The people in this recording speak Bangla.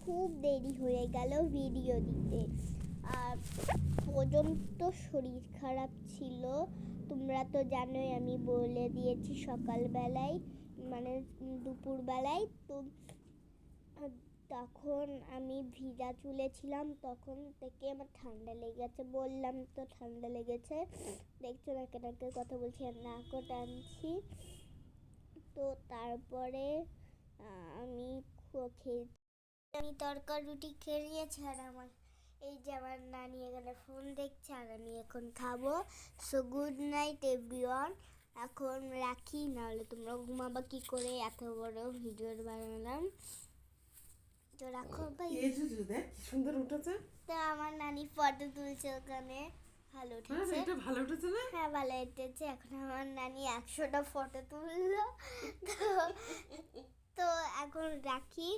খুব দেরি হয়ে গেল ভিডিও দিতে। আর পর্যন্ত শরীর খারাপ ছিল, তোমরা তো জানোই, আমি বলে দিয়েছি সকালবেলায় মানে দুপুরবেলায়। তো তখন আমি ভিজা চুলে ছিলাম, তখন থেকে আমার ঠান্ডা লেগেছে, বললাম তো ঠান্ডা লেগেছে। দেখছো নাকে নাকে কথা বলছি আর নাকও টানছি। তো তারপরে আমি তরকারি রুটি খেয়ে নিয়েছি। আর আমার নানি এখানে ফোন দেখছে আর আমি এখন খাবো। সো গুড নাইট এভরিওয়ান, এখন রাখি, নাহলে তোমরা ঘুমাবা কি করে, এত বড় ভিডিও বানালাম। তো রাখো ভাই। দেখ কি সুন্দর উঠেছে। তো আমার নানি ফটো তুলছে ওখানে, ভালো উঠেছে। এটা ভালো উঠেছে না? হ্যাঁ ভালো উঠেছে। এখন আমার নানি 100টা ফটো তুললো। তো তো এখন রাখি।